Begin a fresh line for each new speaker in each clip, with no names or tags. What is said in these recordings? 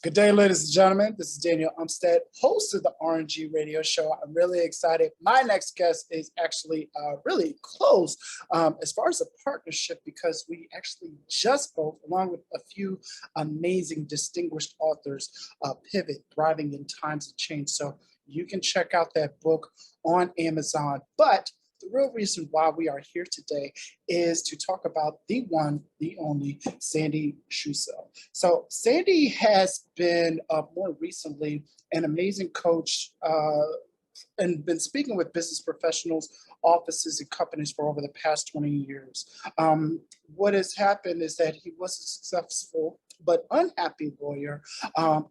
Good day, ladies and gentlemen. This is Daniel Umstead, host of the RNG radio show. I'm really excited. My next guest is actually really close as far as a partnership because we actually just both, along with a few amazing distinguished authors, Pivot, Thriving in Times of Change. So you can check out that book on Amazon. But the real reason why we are here today is to talk about the one, the only Sandy Schussel. So Sandy has been more recently an amazing coach and been speaking with business professionals, offices, and companies for over the past 20 years. What has happened is that he was a successful but unhappy lawyer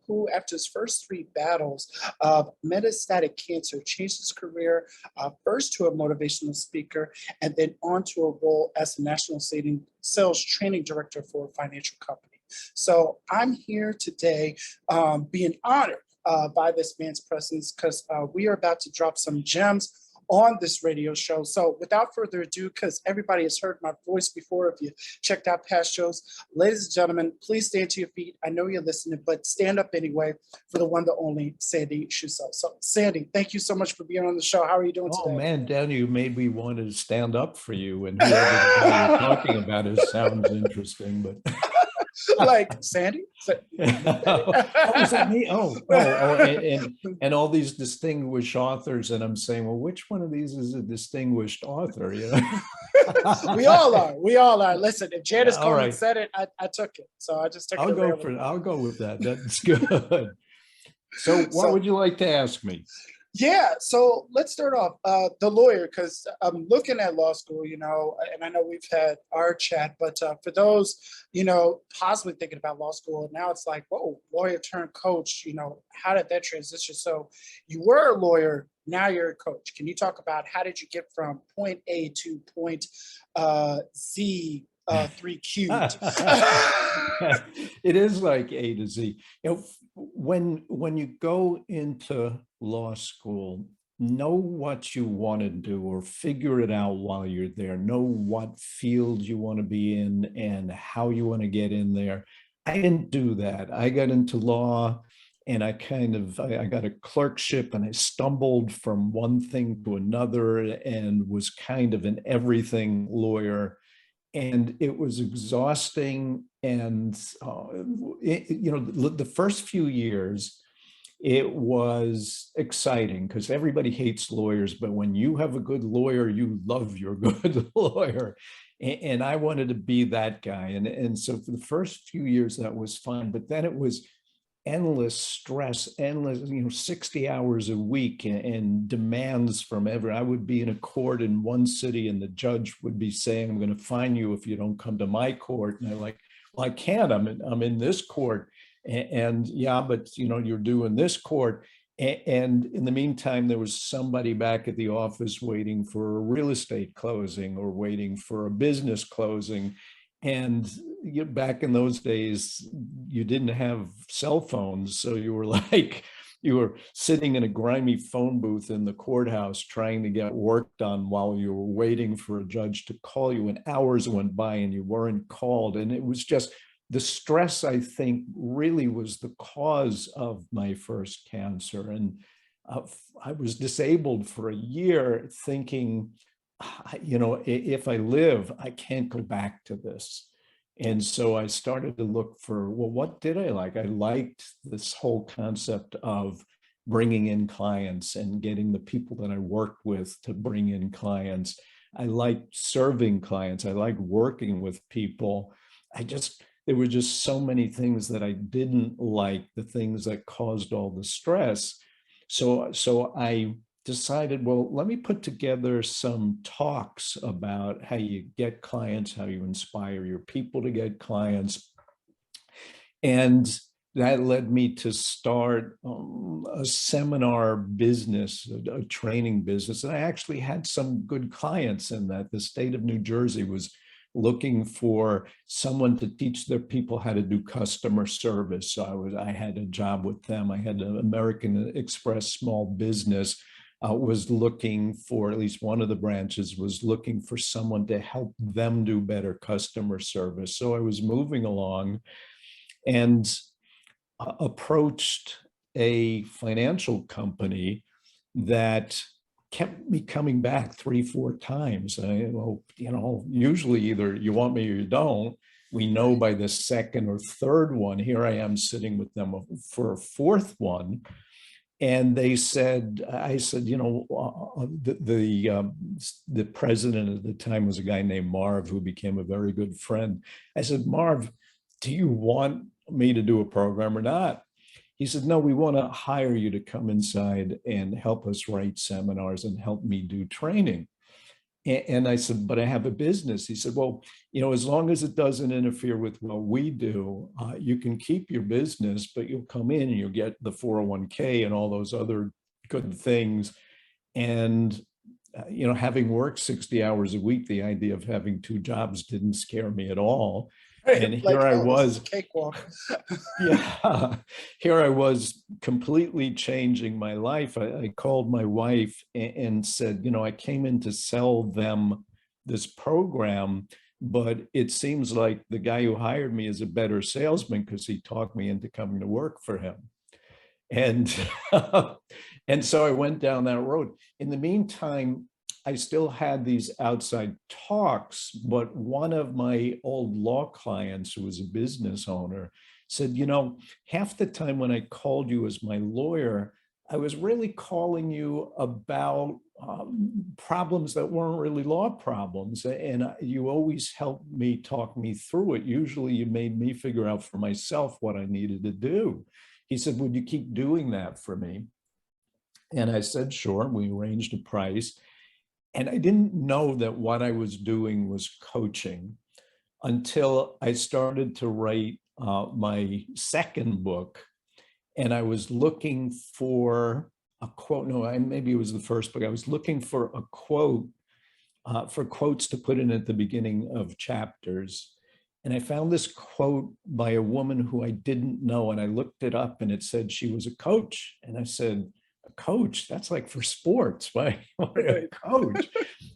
who, after his first three battles of metastatic cancer, changed his career first to a motivational speaker and then on to a role as the national sales training director for a financial company. So I'm here today being honored by this man's presence because we are about to drop some gems on this radio show. So without further ado, because everybody has heard my voice before, if you checked out past shows, ladies and gentlemen, please stand to your feet. I know you're listening, but stand up anyway for the one, the only Sandy Schussel. So Sandy, thank you so much for being on the show. How are you doing today?
Oh man, Daniel, you made me want to stand up for you, and whoever the guy you're talking about sounds interesting, but
like Sandy?
Oh, is that me? And all these distinguished authors, and I'm saying, well, which one of these is a distinguished author? You know,
we all are. Listen, if Janice Coleman
right.
said it, I took it. So I just took it.
I'll go with that. That's good. So, what would you like to ask me?
Yeah, so let's start off the lawyer, because I'm looking at law school, you know, and I know we've had our chat, but for those, you know, possibly thinking about law school, now it's like, whoa, lawyer turned coach, you know, how did that transition? So you were a lawyer, now you're a coach. Can you talk about how did you get from point A to point Z 3 cubed?
It is like A to Z. You know, when you go into law school, know what you want to do or figure it out while you're there. Know what field you want to be in and how you want to get in there. I didn't do that. I got into law and I got a clerkship and I stumbled from one thing to another and was kind of an everything lawyer. And it was exhausting. And, you know, the first few years, it was exciting because everybody hates lawyers, but when you have a good lawyer, you love your good lawyer. And I wanted to be that guy. And so for the first few years, that was fun. But then it was endless stress, endless, 60 hours a week and demands from I would be in a court in one city and the judge would be saying, I'm going to fine you if you don't come to my court. And they're like, well, I can't, I'm in this court. And yeah, but you're doing this court. And in the meantime, there was somebody back at the office waiting for a real estate closing or waiting for a business closing. And back in those days, you didn't have cell phones. So you were sitting in a grimy phone booth in the courthouse trying to get work done while you were waiting for a judge to call you, and hours went by and you weren't called. And it was just the stress, I think, really was the cause of my first cancer. And I was disabled for a year thinking, if I live, I can't go back to this. And so I started to look for, well, what did I like? I liked this whole concept of bringing in clients and getting the people that I worked with to bring in clients. I liked serving clients. I liked working with people. There were just so many things that I didn't like, the things that caused all the stress. So I decided, well, let me put together some talks about how you get clients, how you inspire your people to get clients. And that led me to start a seminar business, a training business. And I actually had some good clients in that. The state of New Jersey was looking for someone to teach their people how to do customer service. So I had a job with them. I had an American Express small business was looking for, at least one of the branches was looking for someone to help them do better customer service. So I was moving along, and approached a financial company that kept me coming back 3-4 times. Well, usually either you want me or you don't. We know by the second or third one. Here I am sitting with them for a fourth one. And they said, I said, the president at the time was a guy named Marv, who became a very good friend. I said, Marv, do you want me to do a program or not? He said, no, we want to hire you to come inside and help us write seminars and help me do training. And I said, but I have a business. He said, well, as long as it doesn't interfere with what we do, you can keep your business, but you'll come in and you'll get the 401k and all those other good things. And, having worked 60 hours a week, the idea of having 2 jobs didn't scare me at all.
Right,
And
like,
here I
oh, this is
was,
a cakewalk.
yeah, here I was completely changing my life. I called my wife and said, I came in to sell them this program, but it seems like the guy who hired me is a better salesman because he talked me into coming to work for him. And, and so I went down that road. In the meantime, I still had these outside talks, but one of my old law clients, who was a business owner, said, half the time when I called you as my lawyer, I was really calling you about problems that weren't really law problems. And you always helped me talk me through it. Usually you made me figure out for myself what I needed to do. He said, would you keep doing that for me? And I said, sure. We arranged a price. And I didn't know that what I was doing was coaching until I started to write my second book. And I was looking for a quote. No, maybe it was the first book. I was looking for a quote, for quotes to put in at the beginning of chapters. And I found this quote by a woman who I didn't know. And I looked it up and it said she was a coach. And I said, coach, that's like for sports. Why a coach?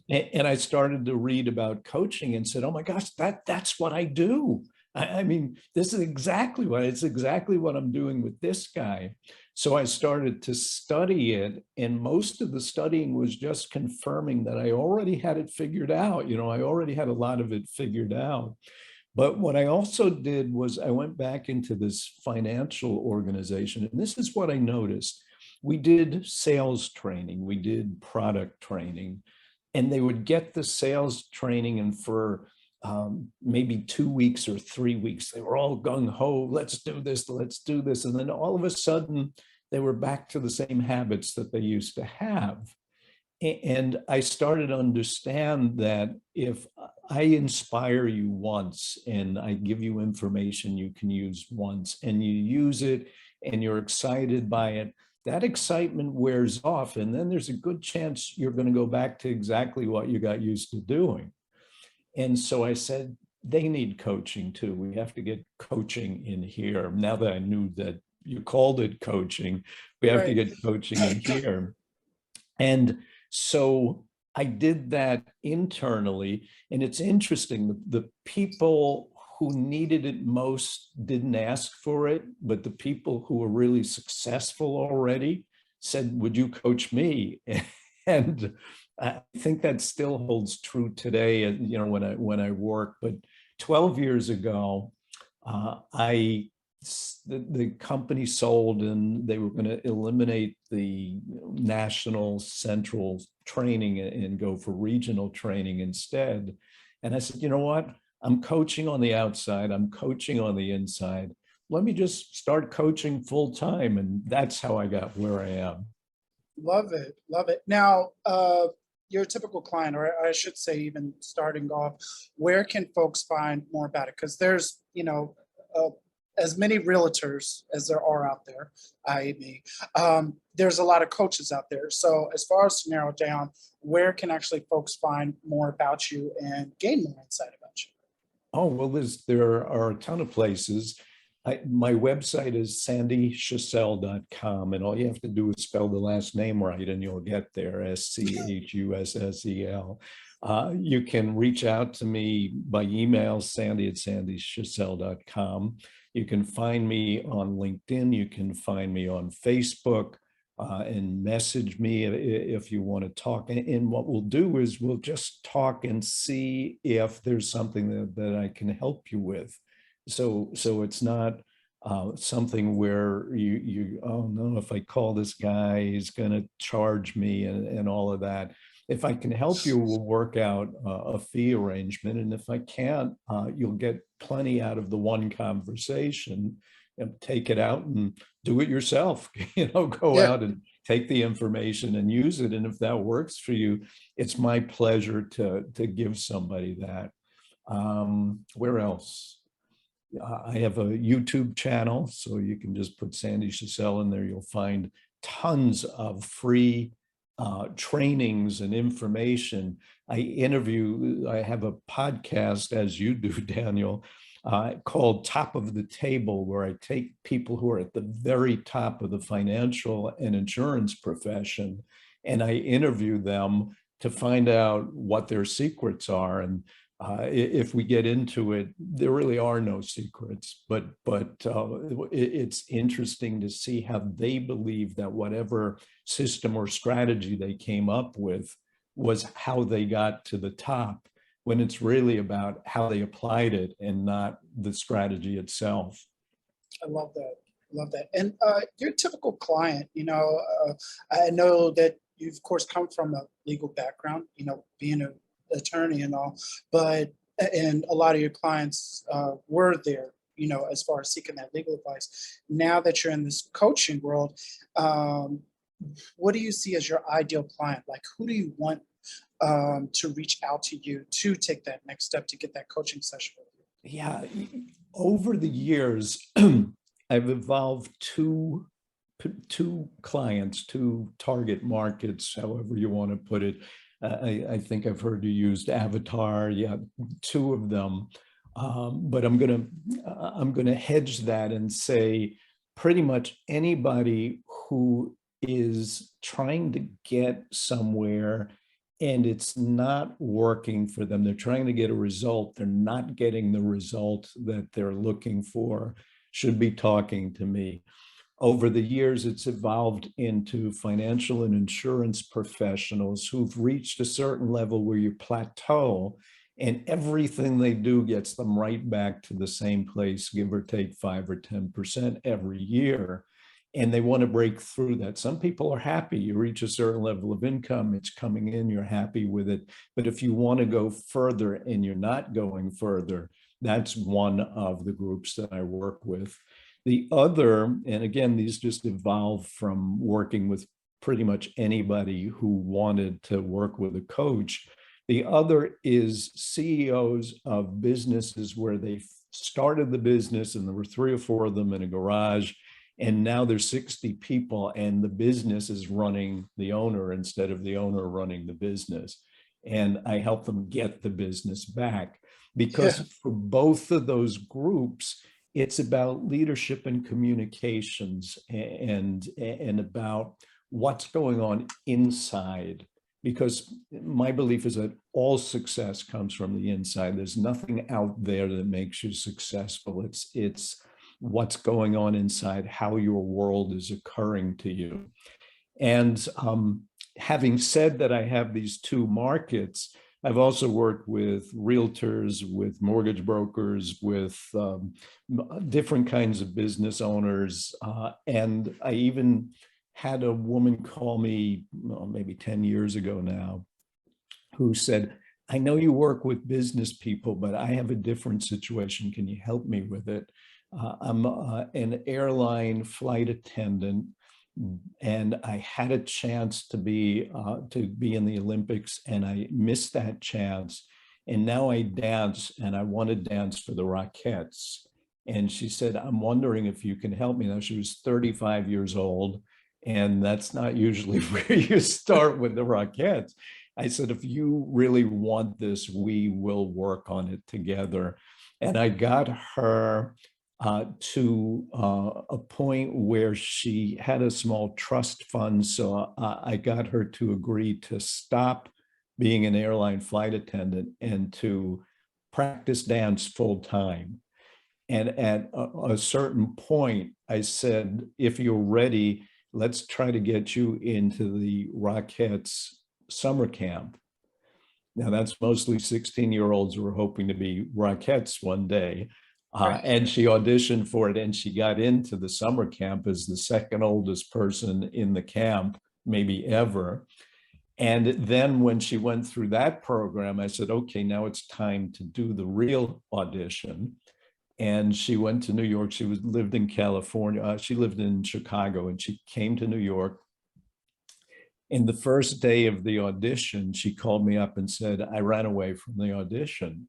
And I started to read about coaching and said, oh my gosh, that's what I do. I mean, this is exactly what I'm doing with this guy. So I started to study it, and most of the studying was just confirming that I already had it figured out. I already had a lot of it figured out. But what I also did was I went back into this financial organization, and this is what I noticed. We did sales training, we did product training, and they would get the sales training, and for maybe 2 weeks or 3 weeks, they were all gung-ho, let's do this. And then all of a sudden, they were back to the same habits that they used to have. And I started to understand that if I inspire you once and I give you information you can use once and you use it and you're excited by it, that excitement wears off. And then there's a good chance you're going to go back to exactly what you got used to doing. And so I said, they need coaching too. We have to get coaching in here. Now that I knew that you called it coaching, we have to get coaching in here. And so I did that internally. And it's interesting, the people who needed it most didn't ask for it, but the people who were really successful already said, would you coach me? And I think that still holds true today, when I work. But 12 years ago, the company sold, and they were going to eliminate the national central training and go for regional training instead. And I said, you know what? I'm coaching on the outside. I'm coaching on the inside. Let me just start coaching full time. And that's how I got where I am.
Love it. Love it. Now, your typical client, or I should say even starting off, where can folks find more about it? Because there's, as many realtors as there are out there, i.e. me, there's a lot of coaches out there. So as far as to narrow down, where can actually folks find more about you and gain more insight about you?
Oh, well, there are a ton of places. My website is sandyschussel.com, and all you have to do is spell the last name right and you'll get there, Schussel. You can reach out to me by email, sandy@sandyschussel.com. You can find me on LinkedIn. You can find me on Facebook, and message me if you want to talk. And what we'll do is we'll just talk and see if there's something that I can help you with. So it's not something where oh no, if I call this guy, he's going to charge me and all of that. If I can help you, we'll work out a fee arrangement. And if I can't, you'll get plenty out of the one conversation, and take it out and do it yourself. Go
Yeah,
out and take the information and use it. And if that works for you, it's my pleasure to give somebody that. Where else? I have a YouTube channel, so you can just put Sandy Schussel in there. You'll find tons of free trainings and information. I have a podcast, as you do, Daniel, called Top of the Table, where I take people who are at the very top of the financial and insurance profession, and I interview them to find out what their secrets are. And if we get into it, there really are no secrets, but it's interesting to see how they believe that whatever system or strategy they came up with was how they got to the top, when it's really about how they applied it and not the strategy itself.
I love that. Love that. And your typical client, I know that you, of course, come from a legal background, being an attorney and all, and a lot of your clients were there, as far as seeking that legal advice. Now that you're in this coaching world, what do you see as your ideal client? Like, who do you want to reach out to you to take that next step to get that coaching session with you?
Yeah, over the years, I've evolved two clients, two target markets, however you want to put it. I think I've heard you used avatar. Yeah, two of them. But I'm gonna hedge that and say pretty much anybody who is trying to get somewhere and it's not working for them. They're trying to get a result. They're not getting the result that they're looking for, should be talking to me. Over the years, it's evolved into financial and insurance professionals who've reached a certain level where you plateau, and everything they do gets them right back to the same place, give or take 5 or 10% every year. And they want to break through that. Some people are happy. You reach a certain level of income, it's coming in, you're happy with it. But if you want to go further and you're not going further, that's one of the groups that I work with. The other, and again, these just evolved from working with pretty much anybody who wanted to work with a coach. The other is CEOs of businesses where they started the business and there were 3 or 4 of them in a garage, and now there's 60 people and the business is running the owner instead of the owner running the business. And I help them get the business back, because
Yeah,
for both of those groups, it's about leadership and communications, and about what's going on inside. Because my belief is that all success comes from the inside. There's nothing out there that makes you successful. It's what's going on inside, how your world is occurring to you. And having said that, I have these two markets. I've also worked with realtors, with mortgage brokers, with different kinds of business owners. And I even had a woman call me maybe 10 years ago now, who said, I know you work with business people, but I have a different situation. Can you help me with it? I'm an airline flight attendant, and I had a chance to be in the Olympics, and I missed that chance. And now I dance, and I want to dance for the Rockettes. And she said, I'm wondering if you can help me. Now, she was 35 years old, and that's not usually where you start with the Rockettes. I said, if you really want this, we will work on it together. And I got her to a point where she had a small trust fund. So I got her to agree to stop being an airline flight attendant and to practice dance full time. And at a certain point, I said, if you're ready, let's try to get you into the Rockettes summer camp. Now, that's mostly 16-year-olds who are hoping to be Rockettes one day.
Right.
And she auditioned for it, and she got into the summer camp as the second oldest person in the camp, maybe ever. And then when she went through that program, I said, okay, now it's time to do the real audition. And she went to New York. She lived in California. She lived in Chicago, and she came to New York. And the first day of the audition, she called me up and said, I ran away from the audition.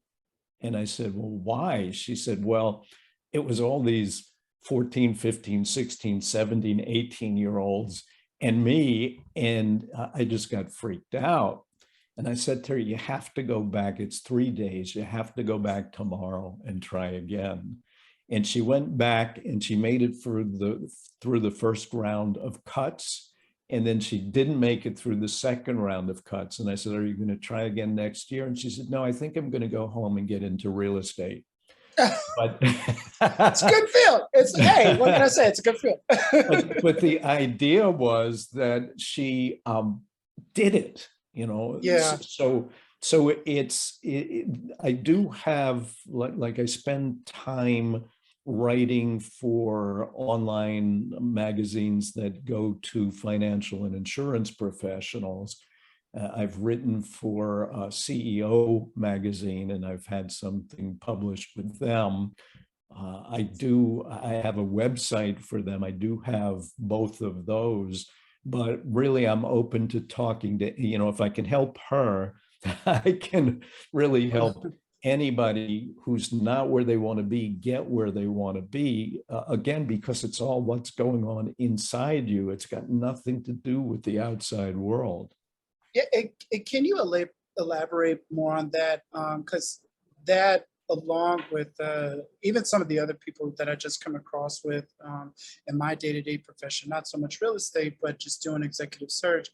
And I said, well, why? She said, well, it was all these 14, 15, 16, 17, 18-year-olds and me, and I just got freaked out. And I said to her, you have to go back. It's 3 days. You have to go back tomorrow and try again. And she went back and she made it through the first round of cuts. And then she didn't make it through the second round of cuts. And I said, are you going to try again next year? And she said, no, I think I'm going to go home and get into real estate. But
It's a good feeling. It's, hey, what can I say? It's a good feeling.
but the idea was that she did it, you know.
Yeah.
So I do have, like I spend time writing for online magazines that go to financial and insurance professionals. I've written for CEO magazine, and I've had something published with them. I have a website for them. I do have both of those, but really I'm open to talking to, you know, if I can help her, I can really help anybody who's not where they want to be get where they want to be, again, because it's all what's going on inside you. It's got nothing to do with the outside world.
Yeah, can you elaborate more on that? Because that, along with even some of the other people that I just come across with in my day-to-day profession, not so much real estate, but just doing executive search,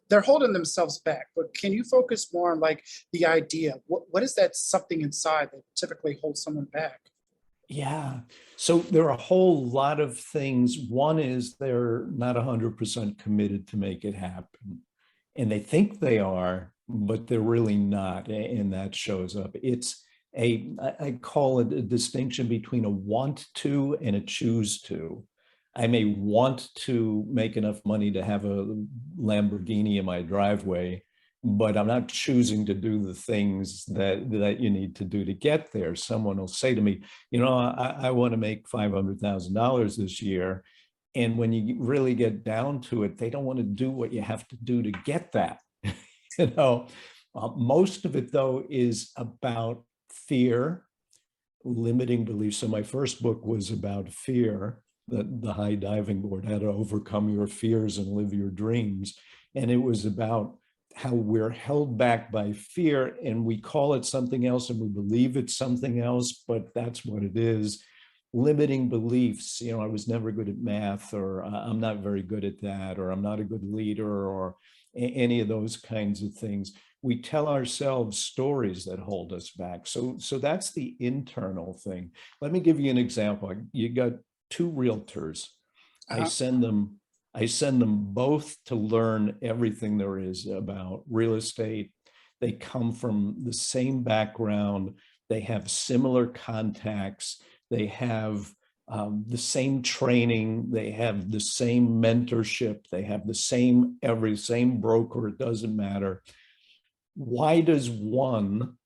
they're holding themselves back. But can you focus more on like the idea? What is that something inside that typically holds someone back?
Yeah. So there are a whole lot of things. One is they're not 100% committed to make it happen. And they think they are, but they're really not. And that shows up. It's I call it a distinction between a want to and a choose to. I may want to make enough money to have a Lamborghini in my driveway, but I'm not choosing to do the things that you need to do to get there. Someone will say to me, you know, I want to make $500,000 this year. And when you really get down to it, they don't want to do what you have to do to get that. You know, most of it, though, is about fear, limiting beliefs. So my first book was about fear, the high diving board, how to overcome your fears and live your dreams. And it was about how we're held back by fear, and we call it something else and we believe it's something else, but that's what it is. Limiting beliefs, you know, I was never good at math, or I'm not very good at that, or I'm not a good leader, or any of those kinds of things. We tell ourselves stories that hold us back. So that's the internal thing. Let me give you an example. You got two realtors. I
Uh-huh.
send them both to learn everything there is about real estate. They come from the same background. They have similar contacts. They have the same training. They have the same mentorship. They have the same same broker. It doesn't matter. Why does one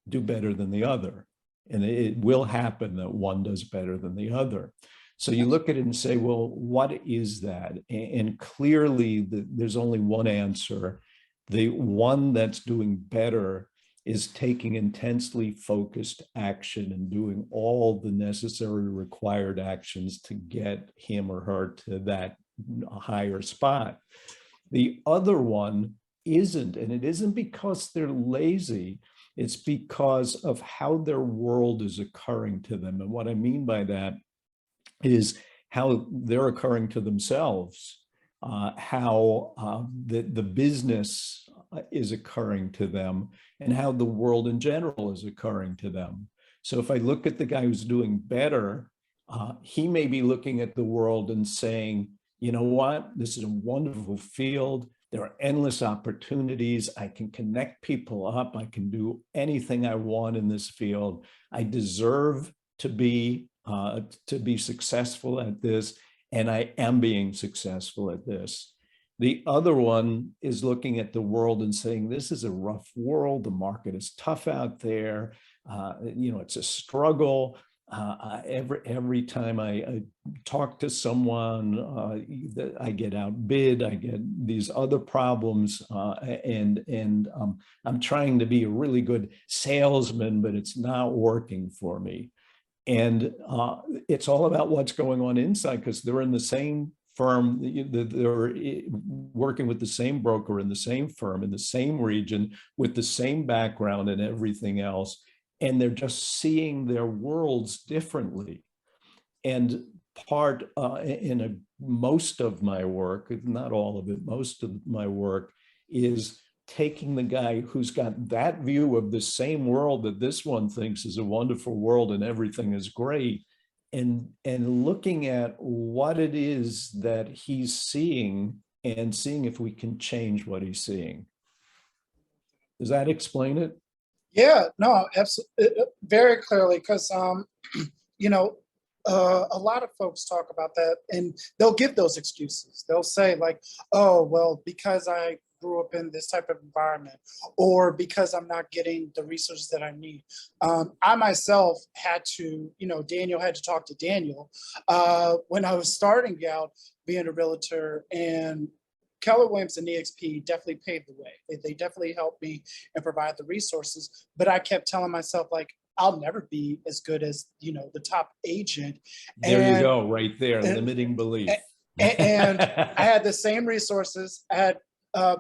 do better than the other? And it will happen that one does better than the other. So you look at it and say, well, what is that? And clearly there's only one answer. The one that's doing better is taking intensely focused action and doing all the necessary required actions to get him or her to that higher spot. The other one isn't, and it isn't because they're lazy. It's because of how their world is occurring to them. And what I mean by that is how they're occurring to themselves, how the business is occurring to them and how the world in general is occurring to them. So if I look at the guy who's doing better, he may be looking at the world and saying, you know what, this is a wonderful field. There are endless opportunities. I can connect people up. I can do anything I want in this field. I deserve to be successful at this, and I am being successful at this. The other one is looking at the world and saying, this is a rough world. The market is tough out there. It's a struggle. Every time I talk to someone, I get outbid. I get these other problems, and I'm trying to be a really good salesman, but it's not working for me. And it's all about what's going on inside, because they're in the same firm, they're working with the same broker in the same firm, in the same region, with the same background and everything else. And they're just seeing their worlds differently. And most of my work, not all of it, most of my work is taking the guy who's got that view of the same world that this one thinks is a wonderful world and everything is great, and looking at what it is that he's seeing and seeing if we can change what he's seeing. Does that explain it?
Yeah, no, absolutely, very clearly, because you know, a lot of folks talk about that, and they'll give those excuses. They'll say like, "Oh, well, because I grew up in this type of environment, or because I'm not getting the resources that I need." I myself had to, Daniel had to talk to Daniel when I was starting out being a realtor, and Keller Williams and EXP definitely paved the way. They definitely helped me and provide the resources. But I kept telling myself, like, I'll never be as good as, the top agent.
There you go, right there, limiting belief.
And I had the same resources. I had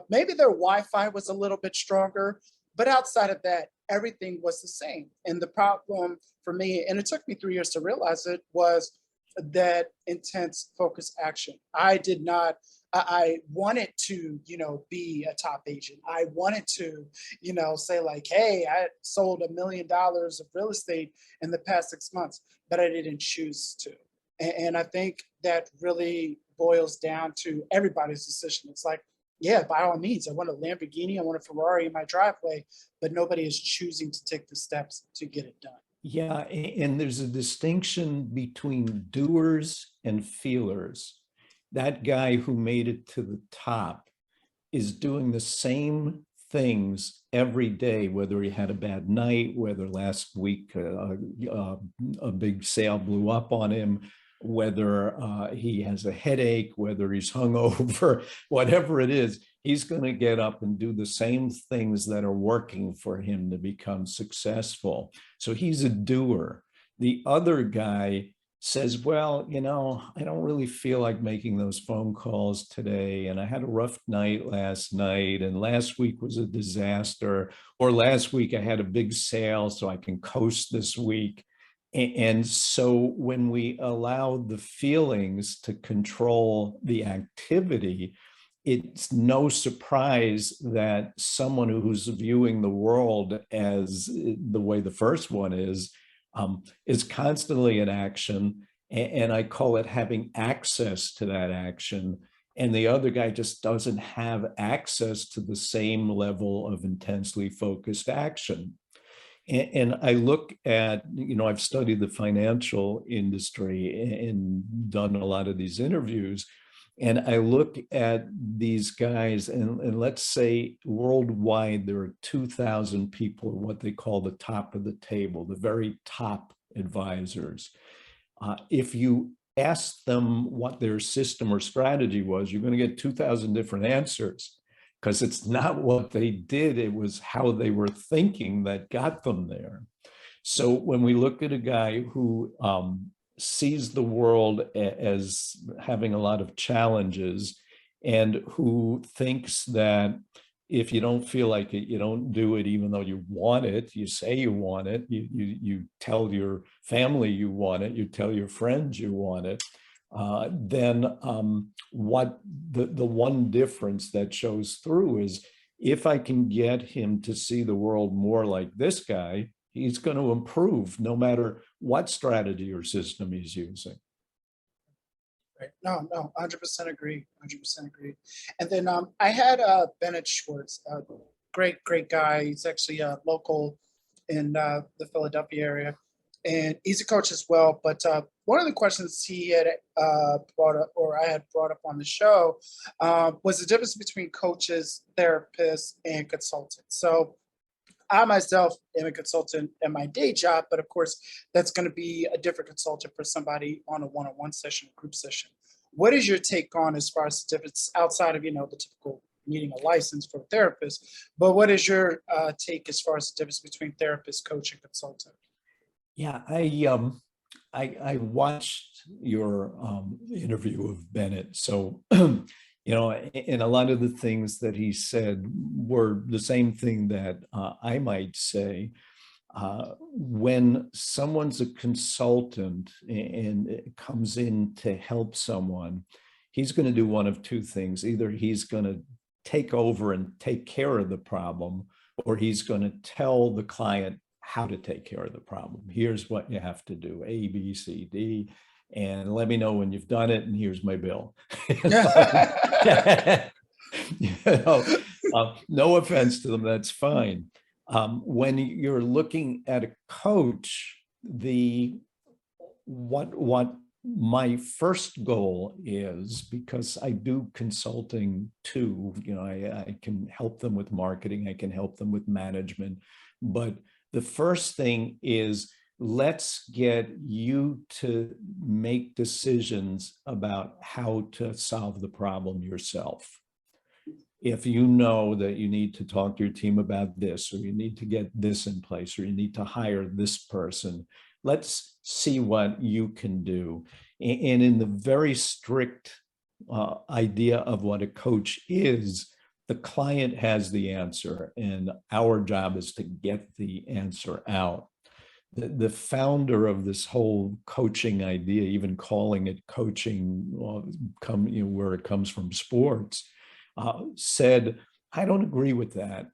maybe their Wi-Fi was a little bit stronger, but outside of that, everything was the same. And the problem for me, and it took me 3 years to realize it, was that intense focused action. I wanted to, be a top agent. I wanted to, say like, hey, I sold $1 million of real estate in the past 6 months, but I didn't choose to. And I think that really boils down to everybody's decision. It's like, yeah, by all means, I want a Lamborghini, I want a Ferrari in my driveway, but nobody is choosing to take the steps to get it done.
Yeah, and there's a distinction between doers and feelers. That guy who made it to the top is doing the same things every day, whether he had a bad night, whether last week a big sale blew up on him, whether he has a headache, whether he's hungover, whatever it is, he's going to get up and do the same things that are working for him to become successful. So he's a doer. The other guy says, well, I don't really feel like making those phone calls today. And I had a rough night last night. And last week was a disaster. Or last week I had a big sale, so I can coast this week. And so when we allow the feelings to control the activity, it's no surprise that someone who's viewing the world as the way the first one is constantly in action. And I call it having access to that action. And the other guy just doesn't have access to the same level of intensely focused action. And I look at, I've studied the financial industry and done a lot of these interviews. And I look at these guys, and let's say worldwide, there are 2,000 people, what they call the top of the table, the very top advisors. If you ask them what their system or strategy was, you're going to get 2,000 different answers, because it's not what they did, it was how they were thinking that got them there. So when we look at a guy who sees the world as having a lot of challenges, and who thinks that if you don't feel like it, you don't do it, even though you want it. You say you want it, you tell your family you want it, you tell your friends you want it. Then what the one difference that shows through is if I can get him to see the world more like this guy, he's going to improve no matter what strategy or system he's using.
Right. No, 100% agree. 100% agree. And then I had Bennett Schwartz, great guy. He's actually local in the Philadelphia area, and he's a coach as well. But one of the questions he had brought up, or I had brought up on the show, was the difference between coaches, therapists, and consultants. So I myself am a consultant in my day job, but of course, that's going to be a different consultant for somebody on a one-on-one session, group session. What is your take on as far as the difference outside of, the typical needing a license for a therapist, but what is your take as far as the difference between therapist, coach, and consultant?
Yeah, I watched your interview of Bennett. So, and a lot of the things that he said were the same thing that I might say. When someone's a consultant and comes in to help someone, he's going to do one of two things. Either he's going to take over and take care of the problem, or he's going to tell the client how to take care of the problem. Here's what you have to do, A, B, C, D, and let me know when you've done it, and here's my bill. No offense to them, that's fine. When you're looking at a coach, what my first goal is, because I do consulting too, I can help them with marketing, I can help them with management, but the first thing is, let's get you to make decisions about how to solve the problem yourself. If you know that you need to talk to your team about this, or you need to get this in place, or you need to hire this person, let's see what you can do. And in the very strict idea of what a coach is, the client has the answer, and our job is to get the answer out. The founder of this whole coaching idea, even calling it coaching, where it comes from sports, said, I don't agree with that.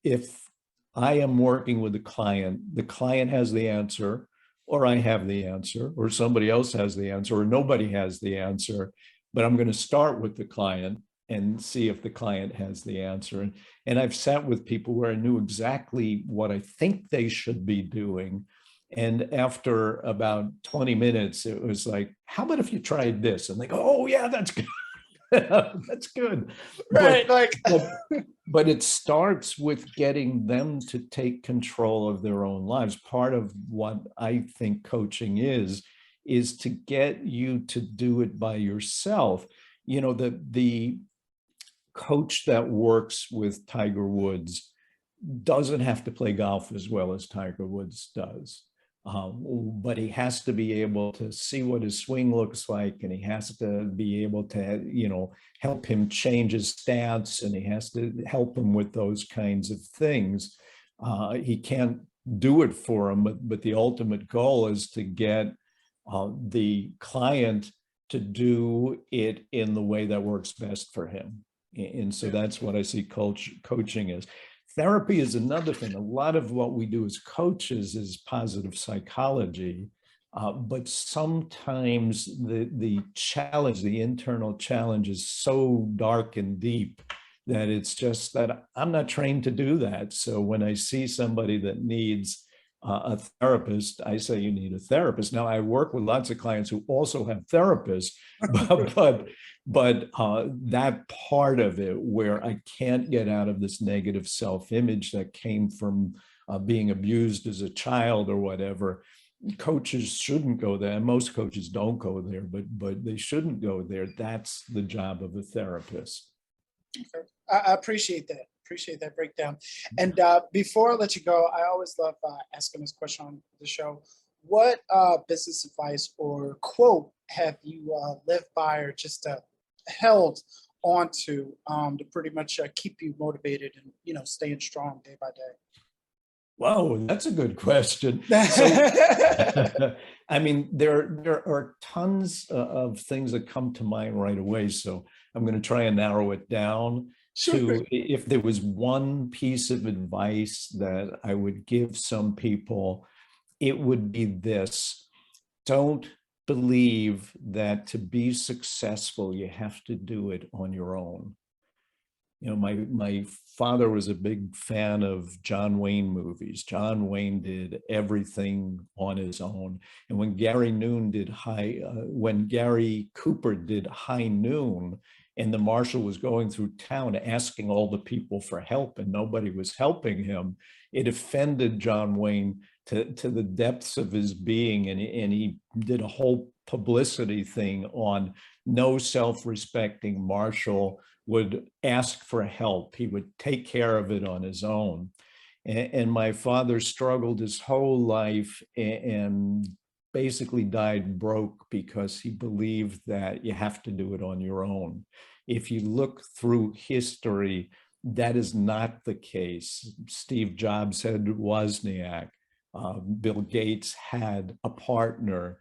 If I am working with the client has the answer, or I have the answer, or somebody else has the answer, or nobody has the answer, but I'm going to start with the client and see if the client has the answer. And I've sat with people where I knew exactly what I think they should be doing. And after about 20 minutes, it was like, how about if you tried this? And they go, oh yeah, that's good. That's good.
Right.
But it starts with getting them to take control of their own lives. Part of what I think coaching is to get you to do it by yourself. The coach that works with Tiger Woods doesn't have to play golf as well as Tiger Woods does. But he has to be able to see what his swing looks like, and he has to be able to, help him change his stance, and he has to help him with those kinds of things. He can't do it for him, but the ultimate goal is to get the client to do it in the way that works best for him. And so that's what I see coaching is. Therapy is another thing. A lot of what we do as coaches is positive psychology, but sometimes the challenge, the internal challenge, is so dark and deep that it's just that I'm not trained to do that. So when I see somebody that needs a therapist, I say, you need a therapist. Now, I work with lots of clients who also have therapists, but that part of it where I can't get out of this negative self-image that came from being abused as a child or whatever, coaches shouldn't go there. And most coaches don't go there, but they shouldn't go there. That's the job of a therapist.
Okay. I appreciate that. Appreciate that breakdown. And before I let you go, I always love asking this question on the show. What business advice or quote have you lived by, or just held onto to pretty much keep you motivated and staying strong day by day?
Whoa, that's a good question. So, I mean, there are tons of things that come to mind right away. So I'm going to try and narrow it down.
Sure.
if there was one piece of advice that I would give some people, it would be this: don't believe that to be successful, you have to do it on your own. You know, my father was a big fan of John Wayne movies. John Wayne did everything on his own. And when when Gary Cooper did High Noon, and the marshal was going through town asking all the people for help, and nobody was helping him, it offended John Wayne to the depths of his being, and he did a whole publicity thing on no self-respecting marshal would ask for help. He would take care of it on his own. And my father struggled his whole life and basically died broke because he believed that you have to do it on your own. If you look through history, that is not the case. Steve Jobs had Wozniak. Bill Gates had a partner.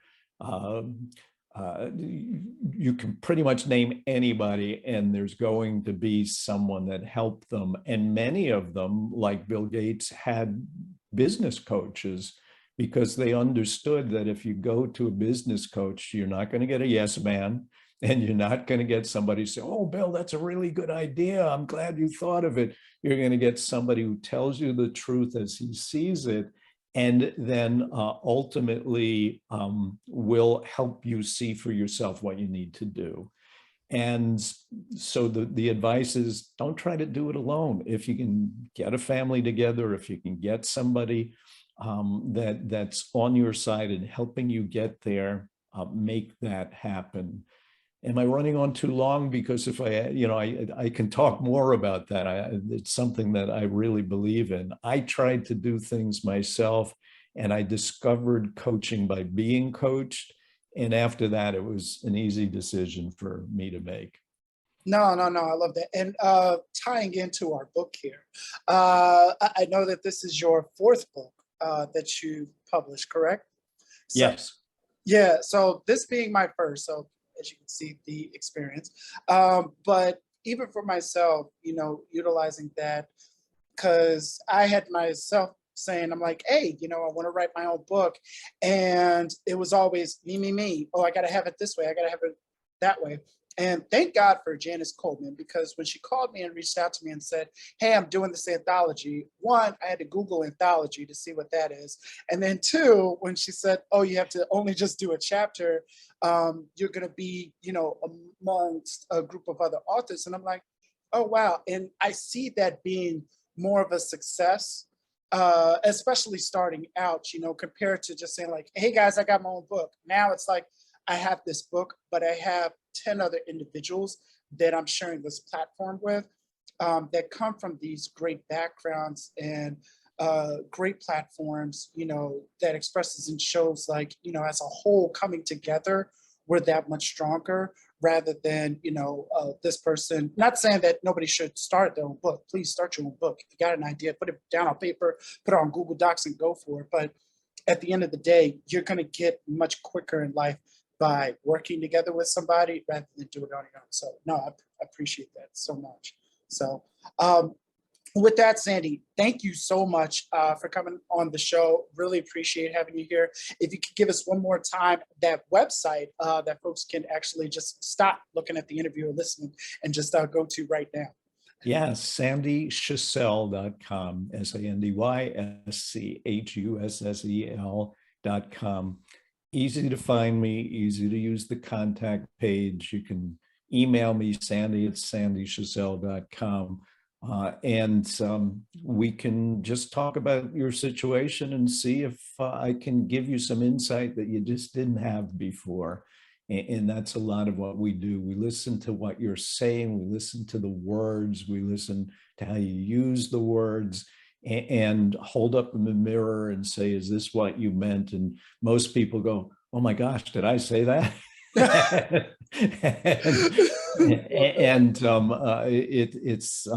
You can pretty much name anybody, and there's going to be someone that helped them. And many of them, like Bill Gates, had business coaches, because they understood that if you go to a business coach, you're not going to get a yes man, and you're not going to get somebody say, oh, Bill, that's a really good idea, I'm glad you thought of it. You're going to get somebody who tells you the truth as he sees it, and then ultimately will help you see for yourself what you need to do. And so the advice is, don't try to do it alone. If you can get a family together, if you can get somebody that's on your side and helping you get there, make that happen. Am I running on too long? Because if I can talk more about that. It's something that I really believe in. I tried to do things myself, and I discovered coaching by being coached. And after that, it was an easy decision for me to make.
No, I love that. And tying into our book here, I know that this is your fourth book that you published, correct? So,
Yes.
yeah, so this being my first, so as you can see, the experience. But even for myself, utilizing that, because I had myself saying, I'm like, hey, I want to write my own book. And it was always me. Oh, I got to have it this way. I got to have it that way. And thank God for Janice Coleman, because when she called me and reached out to me and said, hey, I'm doing this anthology, one, I had to Google anthology to see what that is. And then two, when she said, oh, you have to only just do a chapter, you're going to be, amongst a group of other authors. And I'm like, oh, wow. And I see that being more of a success, especially starting out, compared to just saying like, hey guys, I got my own book. Now it's like, I have this book, but I have 10 other individuals that I'm sharing this platform with, that come from these great backgrounds and great platforms, that expresses and shows like, as a whole coming together, we're that much stronger, rather than, this person, not saying that nobody should start their own book. Please start your own book. If you got an idea, put it down on paper, put it on Google Docs and go for it. But at the end of the day, you're going to get much quicker in life by working together with somebody rather than do it on your own. So no, I appreciate that so much. So with that, Sandy, thank you so much for coming on the show. Really appreciate having you here. If you could give us one more time that website that folks can actually just stop looking at the interview or listening and just go to right now.
Yeah, SandySchussel.com, SandySchussel.com. Easy to find me, easy to use the contact page. You can email me, Sandy@SandySchussel.com. And we can just talk about your situation and see if I can give you some insight that you just didn't have before. And that's a lot of what we do. We listen to what you're saying, we listen to the words, we listen to how you use the words, and hold up in the mirror and say, is this what you meant? And most people go, oh my gosh, did I say that? It's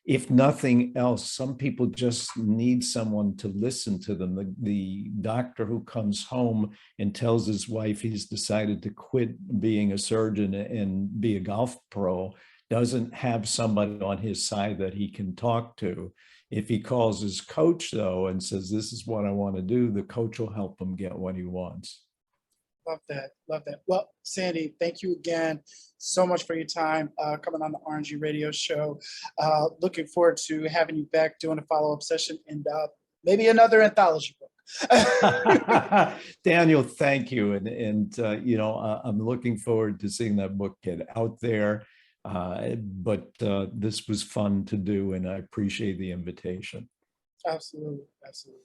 if nothing else, some people just need someone to listen to them. The doctor who comes home and tells his wife he's decided to quit being a surgeon and be a golf pro doesn't have somebody on his side that he can talk to. If he calls his coach, though, and says, this is what I want to do, the coach will help him get what he wants.
Love that. Love that. Well, Sandy, thank you again so much for your time coming on the RNG radio show. Looking forward to having you back doing a follow-up session and maybe another anthology book.
Daniel, thank you. And I'm looking forward to seeing that book get out there. But this was fun to do, and I appreciate the invitation.
Absolutely. Absolutely.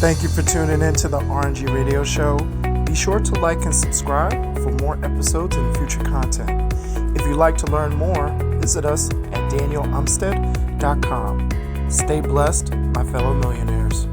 Thank you for tuning in to the RNG Radio Show. Be sure to like and subscribe for more episodes and future content. If you'd like to learn more, visit us at danielumstead.com. Stay blessed, my fellow millionaires.